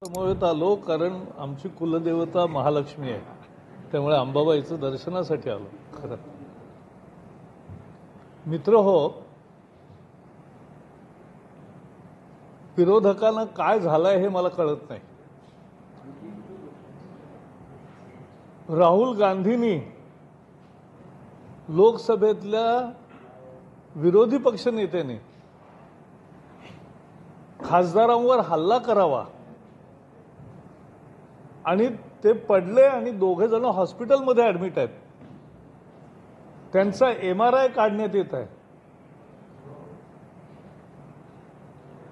समवेत आलो कारण आमची कुलदेवता महालक्ष्मी आहे, त्यामुळे अंबाबाईचं दर्शनासाठी आलो. खरं मित्र हो, विरोधकांना काय झालंय हे मला कळत नाही. राहुल गांधींनी लोकसभेतल्या विरोधी पक्षनेत्याने खासदारांवर हल्ला करावा आणि ते पडले आणि दोघे जण हॉस्पिटलमध्ये ॲडमिट आहेत. त्यांचा MRI काढण्यात येत आहे.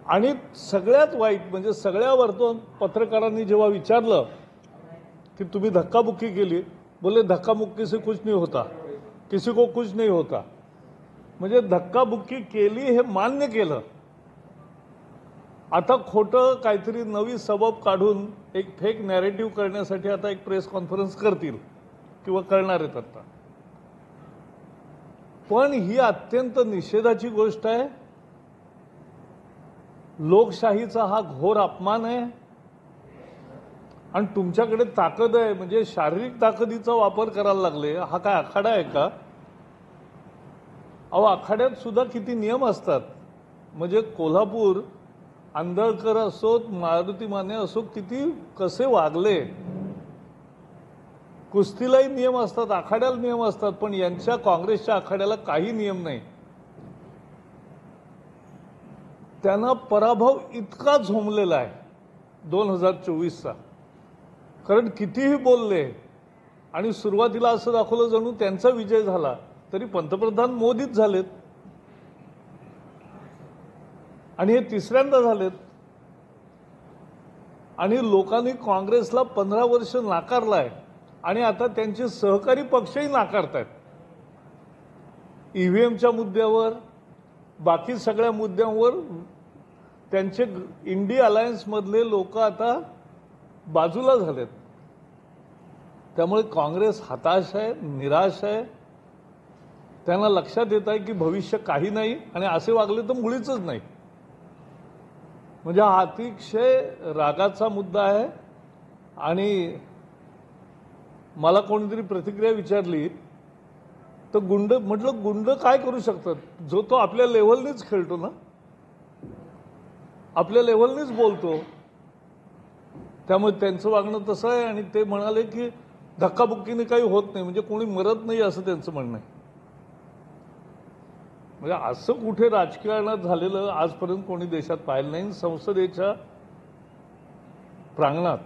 आणि सगळ्यात वाईट म्हणजे सगळ्या पत्रकारांनी जेव्हा विचारलं की तुम्ही धक्काबुक्की केली, बोले धक्काबुक्की से कुछ नहीं होता, किसी को कुछ नहीं होता. म्हणजे धक्काबुक्की केली हे मान्य केलं. आता खोटं काहीतरी नवी सबब काढून एक फेक नॅरेटिव्ह करण्यासाठी आता एक प्रेस कॉन्फरन्स करतील किंवा करणार आहेत आता. पण ही अत्यंत निषेधाची गोष्ट आहे. लोकशाहीचा हा घोर अपमान आहे. आणि तुमच्याकडे ताकद आहे म्हणजे शारीरिक ताकदीचा वापर करायला लागले. हा काय आखाडा आहे का? अहो, आखाड्यात सुद्धा किती नियम असतात. म्हणजे कोल्हापूर आंधळकर असोत, मारुती माने असो, किती कसे वागले. कुस्तीलाही नियम असतात, आखाड्याला नियम असतात, पण यांच्या काँग्रेसच्या आखाड्याला काही नियम नाही. त्यांना पराभव इतका झोंबलेला आहे 2024चा. कारण कितीही बोलले आणि सुरुवातीला असं दाखवलं जणू त्यांचा विजय झाला, तरी पंतप्रधान मोदीच झालेत आणि हे तिसऱ्यांदा झालेत. आणि लोकांनी काँग्रेसला 15 वर्ष नाकारलाय आणि आता त्यांचे सहकारी पक्षही नाकारतायत. EVMच्या मुद्द्यावर, बाकी सगळ्या मुद्द्यांवर त्यांचे इंडी अलायन्समधले लोक आता बाजूला झालेत. त्यामुळे काँग्रेस हताश आहे, निराश आहे. त्यांना लक्षात येत आहे की भविष्य काही नाही आणि असे वागले तर मुळीच नाही. म्हणजे हा अतिशय रागाचा मुद्दा आहे. आणि मला कोणीतरी प्रतिक्रिया विचारली तर म्हटलं गुंड काय करू शकतात? जो तो आपल्या लेव्हलनीच खेळतो ना, आपल्या लेव्हलनीच बोलतो. त्यामुळे त्यांचं वागणं तसं आहे. आणि ते म्हणाले की धक्काबुक्कीने काही होत नाही, म्हणजे कोणी मरत नाही असं त्यांचं म्हणणं आहे. म्हणजे असं कुठे राजकारणात झालेलं आजपर्यंत कोणी देशात पाहिलं नाही. संसदेच्या प्रांगणात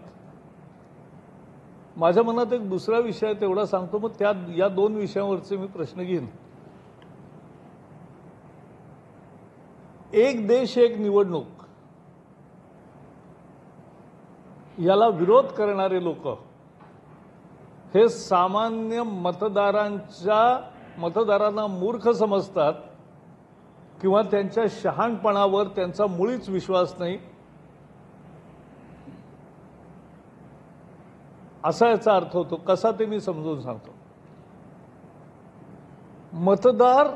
माझ्या मनात एक दुसरा विषय आहे, तेवढा सांगतो. मग या दोन विषयांवरचे मी प्रश्न घेईन. एक देश एक निवडणूक याला विरोध करणारे लोक हे सामान्य मतदारांना मूर्ख समजतात किंवा त्यांच्या शहाणपणावर त्यांचा मुळीच विश्वास नाही, असा याचा अर्थ होतो. कसा ते मी समजून सांगतो. मतदार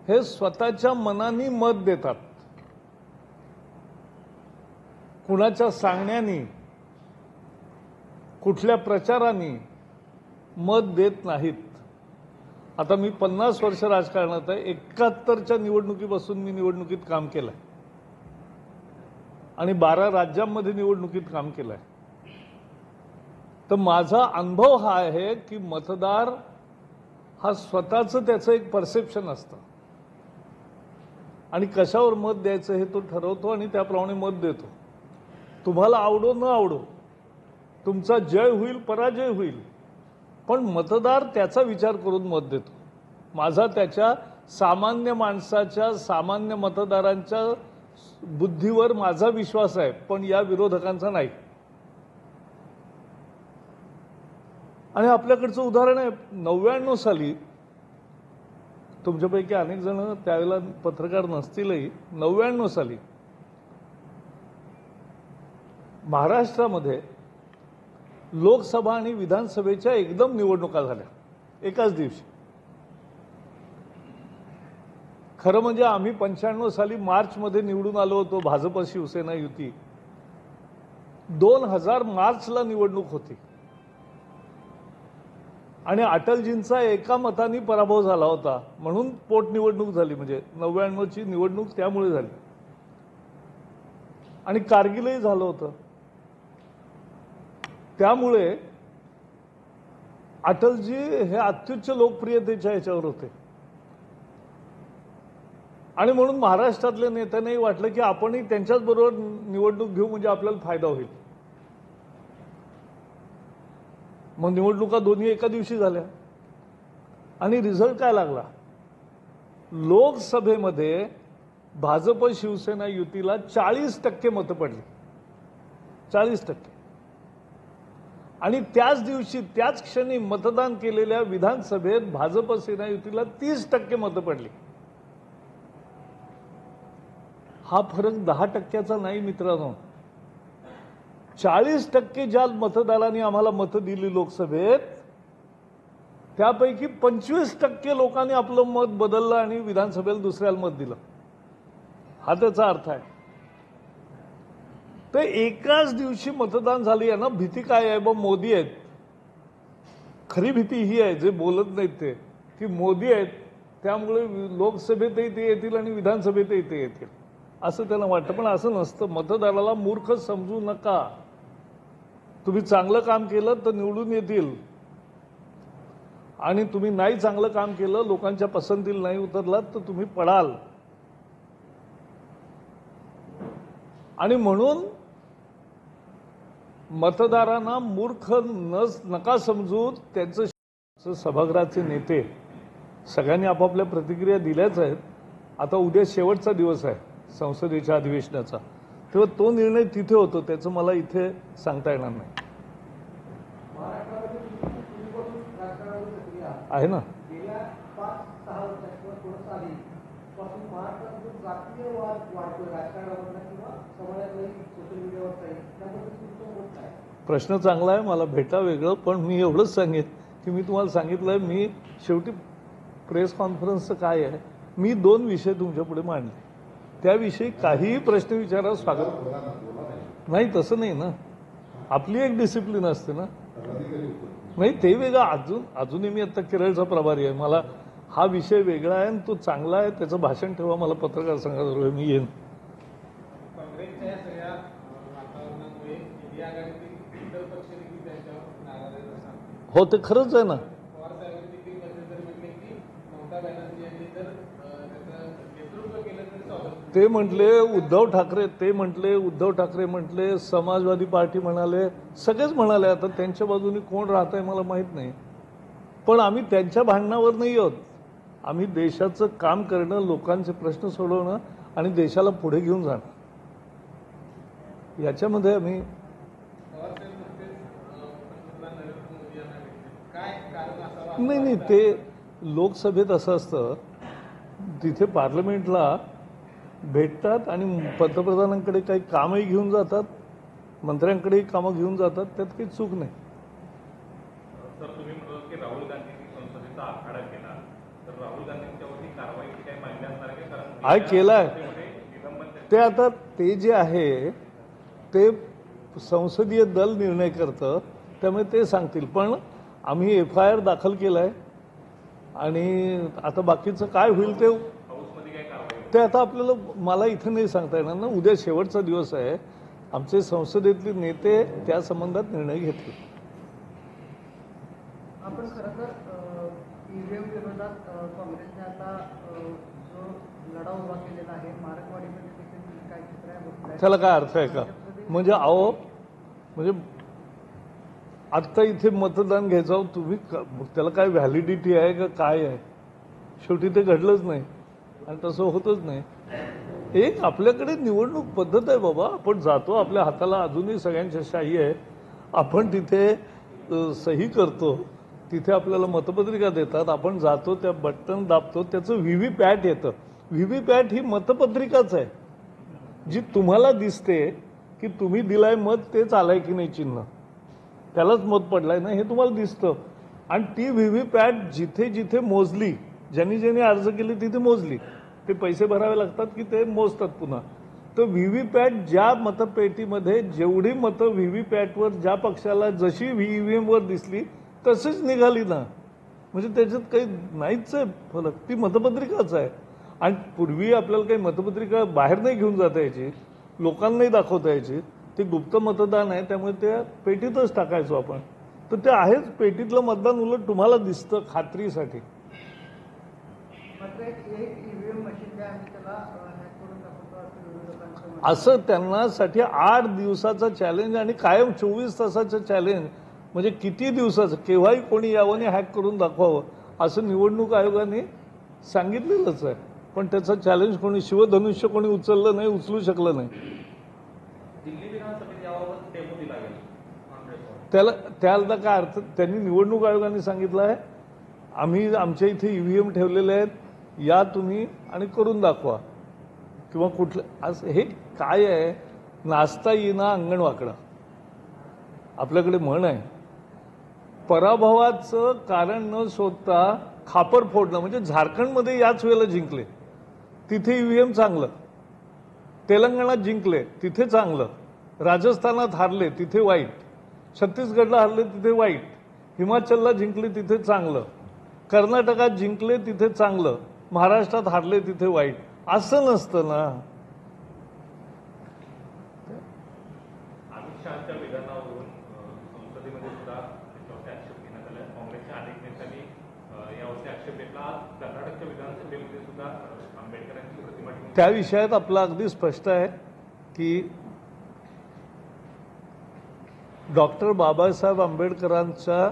हे स्वतःच्या मनाने मत देतात, कुणाच्या सांगण्याने, कुठल्या प्रचाराने मत देत नाहीत. आता मी 50 वर्ष राजकारणात आहे. 71च्या निवडणुकीपासून मी निवडणुकीत काम केलंय आणि 12 राज्यांमध्ये निवडणुकीत काम केलंय. तर माझा अनुभव हा आहे की मतदार हा स्वतःचं त्याचं एक परसेप्शन असतं आणि कशावर मत द्यायचं हे तो ठरवतो आणि त्याप्रमाणे मत देतो. तुम्हाला आवडो न आवडो, तुमचा जय होईल पराजय होईल, पण मतदार त्याचा विचार करून मत देतो. माझा त्याच्या सामान्य माणसाच्या, सामान्य मतदारांच्या बुद्धीवर माझा विश्वास आहे, पण या विरोधकांचा नाही. आणि आपल्याकडचं उदाहरण आहे 99 साली, तुमच्यापैकी अनेक जण त्यावेळेला पत्रकार नसतीलही, 99 साली महाराष्ट्रामध्ये लोकसभा आणि विधानसभेच्या एकदम निवडणुका झाल्या एकाच दिवशी. खरं म्हणजे आम्ही 95 साली मार्चमध्ये निवडून आलो होतो भाजप शिवसेना युती. 2000 मार्चला निवडणूक होती आणि अटलजींचा एका मताने पराभव झाला होता म्हणून पोटनिवडणूक झाली, म्हणजे 99ची निवडणूक त्यामुळे झाली. आणि कारगिलही झालं होतं. त्यामुळे अटलजी हे अत्युच्च लोकप्रियतेच्या ह्याच्यावर होते आणि म्हणून महाराष्ट्रातल्या नेत्यांनाही वाटलं की आपणही त्यांच्याच बरोबर निवडणूक घेऊ म्हणजे आपल्याला फायदा होईल. मग निवडणुका दोन्ही एका दिवशी झाल्या आणि रिझल्ट काय लागला? लोकसभेमध्ये भाजप शिवसेना युतीला 40% मतं पडली, 40%. आणि त्याच दिवशी त्याच क्षणी मतदान केलेल्या विधानसभेत भाजप सेना युतीला 30% मतं पडली. हा फरक 10%चा नाही मित्रांनो. 40% ज्या मतदारांनी आम्हाला मतं दिली लोकसभेत, त्यापैकी 25% लोकांनी आपलं मत बदललं आणि विधानसभेला दुसऱ्याला मत दिलं. हा त्याचा अर्थ आहे. तर एकाच दिवशी मतदान झाली आहे ना. भीती काय आहे? मग मोदी आहेत. खरी भीती ही आहे, जे बोलत नाहीत ते, की मोदी आहेत त्यामुळे लोकसभेतही ते येतील आणि विधानसभेतही ते येतील असं त्यांना वाटतं. पण असं नसतं. मतदाराला मूर्ख समजू नका. तुम्ही चांगलं काम केलं तर निवडून येतील आणि तुम्ही नाही चांगलं काम केलं, लोकांच्या पसंतीला नाही उतरलात तर तुम्ही पडाल. आणि म्हणून मतदारांना मूर्ख नका समजू. त्यांचं सभागृहाचे नेते सगळ्यांनी आपापल्या प्रतिक्रिया दिल्याच आहेत. आता उद्या शेवटचा दिवस आहे संसदेच्या अधिवेशनाचा, तेव्हा तो निर्णय तिथे होतो, त्याचं मला इथे सांगता येणार नाही. आहे ना. प्रश्न चांगला आहे, मला भेटा वेगळं. पण मी एवढंच सांगेन की मी तुम्हाला सांगितलंय, मी शेवटी प्रेस कॉन्फरन्सचं काय आहे, मी 2 विषय तुमच्या पुढे मांडले. त्याविषयी काहीही प्रश्न विचारा, स्वागत. नाही तसं नाही ना. आपली एक डिसिप्लिन असते ना. नाही ते वेगळं. अजूनही मी आता केरळचा प्रभारी आहे. मला हा विषय वेगळा आहे आणि तो चांगला आहे. त्याचं भाषण ठेवा, मला पत्रकार संघात मी येईन. हो ते खरंच आहे ना. ते म्हटले उद्धव ठाकरे म्हटले, समाजवादी पार्टी म्हणाले, सगळेच म्हणाले. आता त्यांच्या बाजूने कोण राहत आहे मला माहित नाही. पण आम्ही त्यांच्या भांडणावर नाही आहोत. आम्ही देशाचं काम करणं, लोकांचे प्रश्न सोडवणं आणि देशाला पुढे घेऊन जाणं, याच्यामध्ये आम्ही. नाही ते लोकसभेत असं असतं, तिथे पार्लमेंटला भेटतात आणि पंतप्रधानांकडे काही कामही घेऊन जातात, मंत्र्यांकडेही कामं घेऊन जातात. त्यात काही चूक नाही. सर तुम्ही म्हणाल की राहुल गांधींनी संसदेचा आखाडा केला, तर राहुल गांधींच्यावरती कारवाईची काही मागणी असणार आहे? कारण केलाय ते. आता ते जे आहे ते संसदीय दल निर्णय करतं, त्यामुळे ते सांगतील. पण आम्ही FIR दाखल केलाय आणि आता बाकीचं काय होईल ते आता आपल्याला मला इथं नाही सांगता येणार ना. उद्या शेवटचा दिवस आहे. आमचे संसदेतले नेते त्या संबंधात निर्णय घेतील. आपण खरं तर ईव्हीएम विरोधात काँग्रेसने आता जो लढा उभा केलेला आहे, मार्क्सवादीमध्ये देखील काय चित्र आहे, त्याला काय अर्थ आहे का? म्हणजे म्हणजे आत्ता इथे मतदान घ्यायचं, तुम्ही त्याला काय व्हॅलिडिटी आहे का काय आहे? शेवटी ते घडलंच नाही आणि तसं होतच नाही. एक आपल्याकडे निवडणूक पद्धत आहे बाबा. आपण जातो, आपल्या हाताला अजूनही सगळ्यांच्या शाही आहे. आपण तिथे सही करतो, तिथे आपल्याला मतपत्रिका देतात, आपण जातो, त्या बटन दाबतो, त्याचं व्हीव्हीपॅट येतं. व्हीव्हीपॅट ही मतपत्रिकाच आहे जी तुम्हाला दिसते की तुम्ही दिलाय मत, तेच आलंय की नाही चिन्ह, त्यालाच मत पडलाय ना हे तुम्हाला दिसतं. आणि ती व्हीव्हीपॅट जिथे जिथे मोजली, ज्यांनी ज्यांनी अर्ज केले तिथे मोजली, ते पैसे भरावे लागतात की ते मोजतात पुन्हा. तर व्हीव्हीपॅट ज्या मतपेटीमध्ये जेवढी मतं व्हीव्हीपॅटवर ज्या पक्षाला जशी ईव्हीएमवर दिसली तशीच निघाली ना. म्हणजे त्याच्यात काही नाहीच आहे फरक, ती मतपत्रिकाच आहे. आणि पूर्वी आपल्याला काही मतपत्रिका बाहेर नाही घेऊन जाता यायची, लोकांनाही दाखवता यायची. ते गुप्त मतदान आहे, त्यामुळे त्या पेटीतच टाकायचो आपण. तर ते आहेच, पेटीतलं मतदान उलट तुम्हाला दिसतं खात्रीसाठी. मात्र एक ईव्हीएम मशीन जे आहे त्याला हॅक करून दाखवतो असं विरोधकांचं म्हणणं. असं त्यांनासाठी 8 दिवसाचं चॅलेंज आणि कायम 24 तासाचं चॅलेंज, म्हणजे किती दिवसाचं, केव्हाही कोणी यावं आणि हॅक करून दाखवावं असं निवडणूक आयोगाने सांगितलेलंच आहे. पण त्याचं चॅलेंज कोणी, शिवधनुष्य कोणी उचललं नाही, उचलू शकलं नाही. दिल्ली विधानसभेत याबाबत डेमो दिला गेला त्याला काय अर्थ, त्यांनी निवडणूक आयोगाने सांगितलं आहे आम्ही आमच्या इथे ईव्हीएम ठेवलेले आहेत, या तुम्ही आणि करून दाखवा. किंवा कुठलं असं हे काय आहे, नाचता येईना अंगण वाकडा. आपल्याकडे म्हण आहे, पराभवाचं कारण न शोधता खापर फोडणं. म्हणजे झारखंडमध्ये याच वेळेला जिंकले, तिथे ईव्हीएम चांगलं. तेलंगणात जिंकले, तिथे चांगलं. राजस्थानात हारले, तिथे वाईट. छत्तीसगडला हारले, तिथे वाईट. हिमाचलला जिंकले, तिथे चांगलं. कर्नाटकात जिंकले, तिथे चांगलं. महाराष्ट्रात हारले, तिथे वाईट. असं नसतं ना. अमित शहाच्या विधानावरून संसदेमध्ये सुद्धा त्याच्यावरती आक्षेप घेण्यात आला. काँग्रेसच्या अनेक नेत्यांनी यावरती आक्षेप घेतला. आज कर्नाटकच्या विधानसभेमध्ये सुद्धा आंबेडकरांची प्रतिमा ठेवून त्या विषयात आपलं अगदी स्पष्ट आहे की डॉक्टर बाबासाहेब आंबेडकरांच्या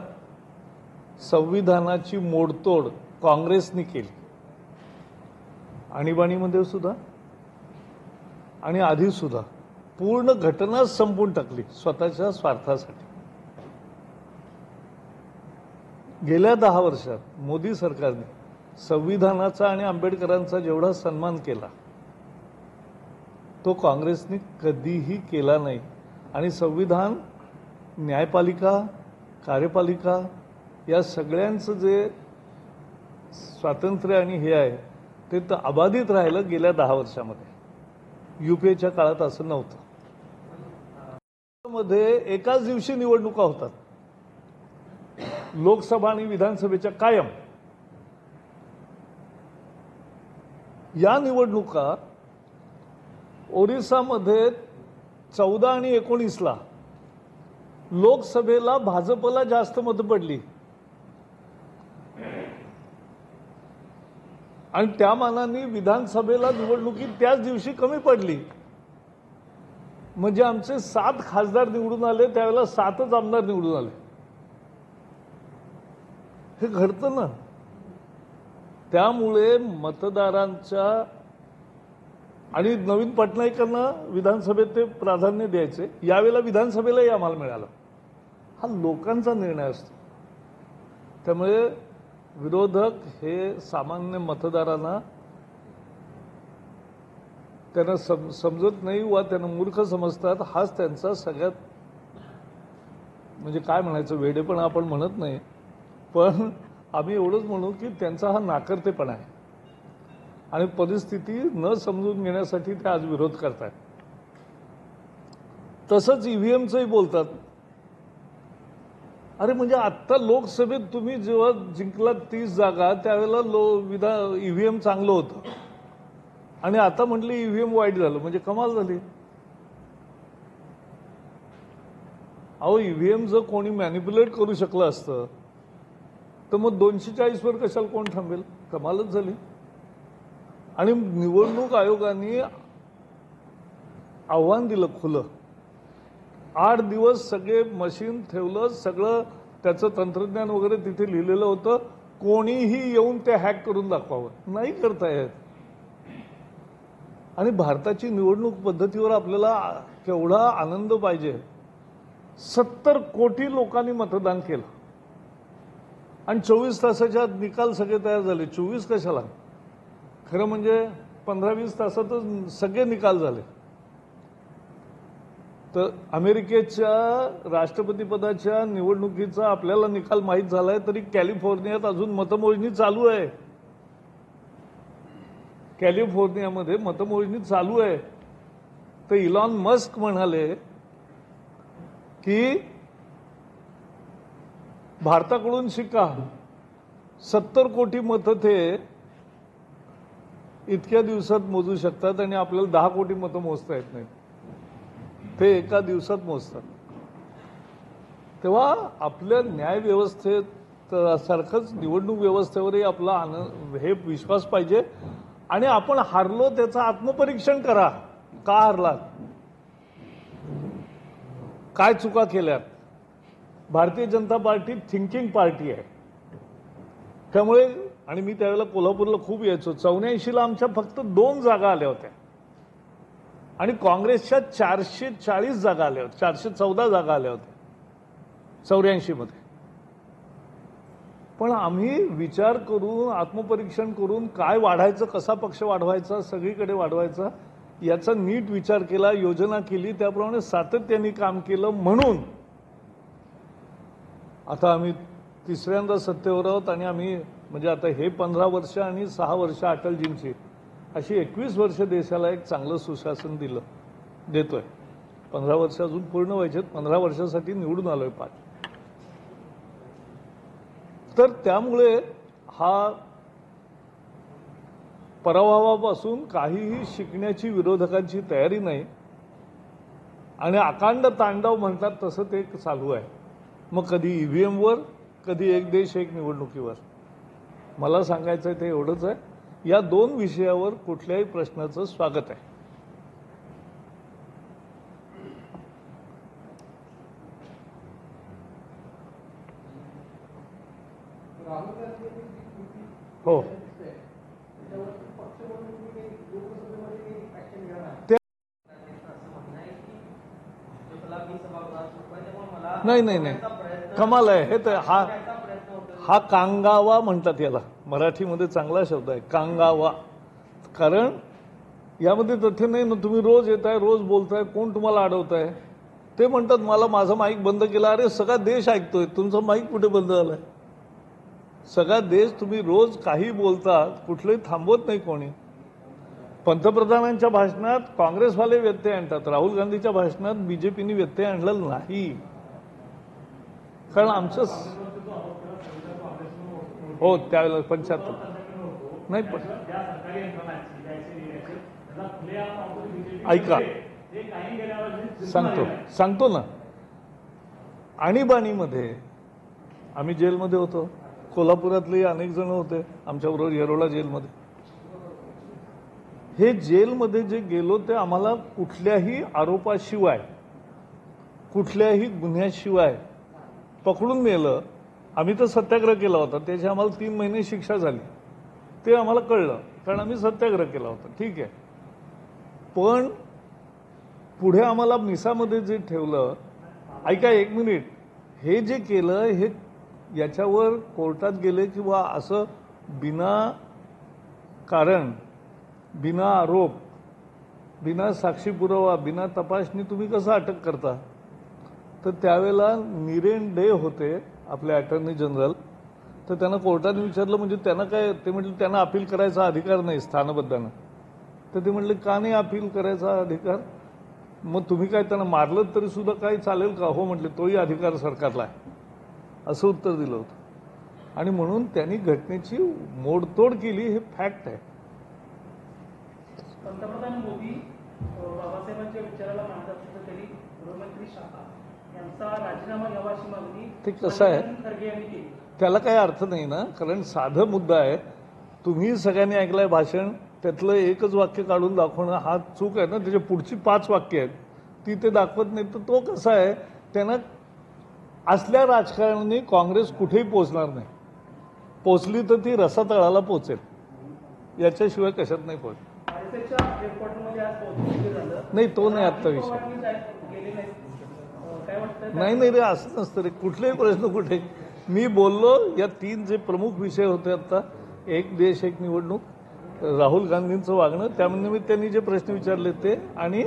संविधानाची मोडतोड काँग्रेसने केली, आणीबाणीमध्ये सुद्धा आणि आधी सुद्धा. पूर्ण घटनाच संपवून टाकली स्वतःच्या स्वार्थासाठी. गेल्या 10 वर्षात मोदी सरकारने संविधानाचा आणि आंबेडकरांचा जेवढा सन्मान केला तो काँग्रेसने कधीही केला नाही. आणि संविधान, न्यायपालिका, कार्यपालिका या सगळ्यांचं जे स्वातंत्र्य आणि हे आहे ते तर अबाधित राहिलं गेल्या 10 वर्षामध्ये. युपीएच्या काळात असं नव्हतं. मध्ये एकाच दिवशी निवडणुका होतात, लोकसभा आणि विधानसभेच्या कायम. या निवडणुका ओरिसामध्ये 14 आणि 19ला लोकसभेला भाजपला जास्त मतं पडली आणि त्या मानाने विधानसभेला निवडणुकीत त्याच दिवशी कमी पडली. म्हणजे आमचे 7 खासदार निवडून आले, त्यावेळेला 7च आमदार निवडून आले. हे घडतं ना. त्यामुळे मतदारांच्या आणि नवीन पटनायकांना विधानसभेत ते प्राधान्य द्यायचे, यावेळेला विधानसभेलाही आम्हाला मिळालं. हा लोकांचा निर्णय असतो. त्यामुळे विरोधक हे सामान्य मतदारांना त्यांना समजत नाही वा त्यांना मूर्ख समजतात. हाच त्यांचा सगळ्यात म्हणजे काय म्हणायचं, वेडेपणा आपण म्हणत नाही, पण आम्ही एवढंच म्हणू की त्यांचा हा नाकर्तेपणा आहे आणि परिस्थिती न समजून घेण्यासाठी ते आज विरोध करतात. तसंच ईव्हीएमचंही बोलतात. अरे म्हणजे आत्ता लोकसभेत तुम्ही जेव्हा जिंकलात 30 जागा त्यावेळेला ईव्हीएम चांगलं होतं आणि आता म्हटलं ईव्हीएम वाईट झालं, म्हणजे कमाल झाली. अहो ईव्हीएम जर कोणी मॅनिप्युलेट करू शकलं असतं तर मग 240 वर कशाला कोण थांबेल, कमालच झाली. आणि निवडणूक आयोगाने आव्हान दिलं खुलं, 8 दिवस सगळे मशीन ठेवलं, सगळं त्याचं तंत्रज्ञान वगैरे तिथे लिहिलेलं होतं, कोणीही येऊन ते हॅक करून दाखवावं. नाही करता येत. आणि भारताची निवडणूक पद्धतीवर आपल्याला केवढा आनंद पाहिजे. 70 कोटी लोकांनी मतदान केलं आणि 24 तासाच्या निकाल सगळे तयार झाले. 24 कशाला, खरं म्हणजे 15-20 तासातच सगळे निकाल झाले. तर अमेरिकेच्या राष्ट्रपतीपदाच्या निवडणुकीचा आपल्याला निकाल माहीत झालाय, तरी कॅलिफोर्नियात अजून मतमोजणी चालू आहे. कॅलिफोर्नियामध्ये मतमोजणी चालू आहे. तर इलॉन मस्क म्हणाले की भारताकडून शिका, 70 कोटी मतं ते इतक्या दिवसात मोजू शकतात आणि आपल्याला 10 कोटी मतं मोजता येत नाहीत, ते एका दिवसात मोजतात. तेव्हा आपल्या न्याय व्यवस्थेत सारखंच निवडणूक व्यवस्थेवरही आपला हे विश्वास पाहिजे. आणि आपण हारलो त्याचं आत्मपरीक्षण करा. का हारलात, काय चुका केल्यात. Bharatiya Janata party thinking party आहे. त्यामुळे आणि मी त्यावेळेला कोल्हापूरला खूप यायचो. 84ला आमच्या फक्त 2 जागा आल्या होत्या आणि काँग्रेसच्या 440 जागा आल्या होत्या, 414 जागा आल्या होत्या 84 मध्ये. पण आम्ही विचार करून आत्मपरीक्षण करून काय वाढायचं, कसा पक्ष वाढवायचा, सगळीकडे वाढवायचा याचा नीट विचार केला, योजना केली, त्याप्रमाणे सातत्याने काम केलं. म्हणून आता आम्ही तिसऱ्यांदा सत्तेवर आहोत आणि आम्ही म्हणजे आता हे 15 वर्ष आणि 6 वर्ष अटलजींची अशी 21 वर्ष देशाला एक चांगलं सुशासन देतोय. 15 वर्ष अजून पूर्ण व्हायचेत, 15 वर्षासाठी निवडून आलोय 5. तर त्यामुळे हा पराभवापासून काहीही शिकण्याची विरोधकांची तयारी नाही आणि अकांड तांडव म्हणतात तसं ते चालू आहे. मग कधी ईव्हीएमवर, कधी एक देश एक निवडणुकीवर. मला सांगायचं ते एवढंच आहे, या 2 विषयावर कुठल्याही प्रश्नाचं स्वागत आहे. हो, नाही कमाल आहे हे. तर हा कांगावा म्हणतात याला, मराठीमध्ये चांगला शब्द आहे कांगावा. कारण यामध्ये तथ्य नाही ना. तुम्ही रोज येताय, रोज बोलताय, कोण तुम्हाला अडवताय. ते म्हणतात मला माझा माईक बंद केला. अरे सगळा देश ऐकतोय, तुमचा माईक कुठे बंद झालाय. सगळा देश, तुम्ही रोज काही बोलता, कुठलंही थांबवत नाही कोणी. पंतप्रधानांच्या भाषणात काँग्रेसवाले व्यत्यय आणतात, राहुल गांधीच्या भाषणात बीजेपीने व्यत्यय आणलेला नाही. कारण आमचं हो त्यावेळेला 75 नाही. पण ऐका, सांगतो ना. आणीबाणीमध्ये आम्ही जेलमध्ये होतो, कोल्हापुरातले अनेक जण होते आमच्याबरोबर येरोळा जेलमध्ये. हे जेलमध्ये जे गेलो ते आम्हाला कुठल्याही आरोपाशिवाय, कुठल्याही गुन्ह्याशिवाय पकडून नेलं. आम्ही तर सत्याग्रह केला होता, त्याची आम्हाला 3 महिने शिक्षा झाली. ते आम्हाला कळलं कारण आम्ही सत्याग्रह केला होता, ठीक आहे. पण पुढे आम्हाला मिसामध्ये जे ठेवलं, ऐका 1 मिनिट, हे जे केलं हे याच्यावर कोर्टात गेले किंवा असं बिना कारण, बिना आरोप, बिना साक्षी पुरावा, बिना तपासणी तुम्ही कसं अटक करता. तर त्यावेळेला निरेन डे होते आपले अटॉर्नी जनरल. तर त्यांना कोर्टाने विचारलं म्हणजे त्यांना काय, ते म्हटलं त्यांना अपील करायचा अधिकार नाही स्थानबद्धानं. तर ते म्हटले का नाही अपील करायचा अधिकार, मग तुम्ही काय त्यांना मारलं तरी सुद्धा काही चालेल का. हो म्हटले तोही अधिकार सरकारला आहे, असं उत्तर दिलं होतं. आणि म्हणून त्यांनी घटनेची मोडतोड केली, हे फॅक्ट आहे. पंतप्रधान मोदी बाबासाहेबांच्या विचाराला मानतात, तरी गृहमंत्री शहा यांचा राजीनामा घ्यावा अशी मागणी ते कसं आहे, खरगे यांनी केली. त्याला काही अर्थ नाही ना. कारण साधं मुद्दा आहे. तुम्ही सगळ्यांनी ऐकलंय भाषण, त्यातलं एकच वाक्य काढून दाखवणं हा चूक आहे ना. त्याच्या पुढची 5 वाक्य आहेत ती ते दाखवत नाही. तर तो कसा आहे, त्यांना असल्या राजकारणाने काँग्रेस कुठेही पोचणार नाही. पोचली तर ती रसातळाला पोचेल, याच्याशिवाय कशात नाही पोहोच. नाही तो नाही आत्ता विषय. नाही रे, असं नसतं रे. कुठलेही प्रश्न कुठे. मी बोललो या 3 जे प्रमुख विषय होते आता, एक देश एक निवडणूक, राहुल गांधींचं वागणं, त्यामध्ये त्यांनी जे प्रश्न विचारले ते, आणि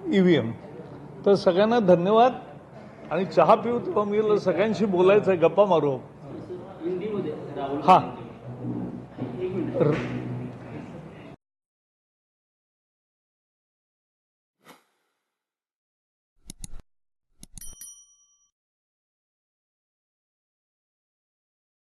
ईव्हीएम. तर सगळ्यांना धन्यवाद. आणि चहा पिऊ तेव्हा मी सगळ्यांशी बोलायचं आहे, गप्पा मारू. हां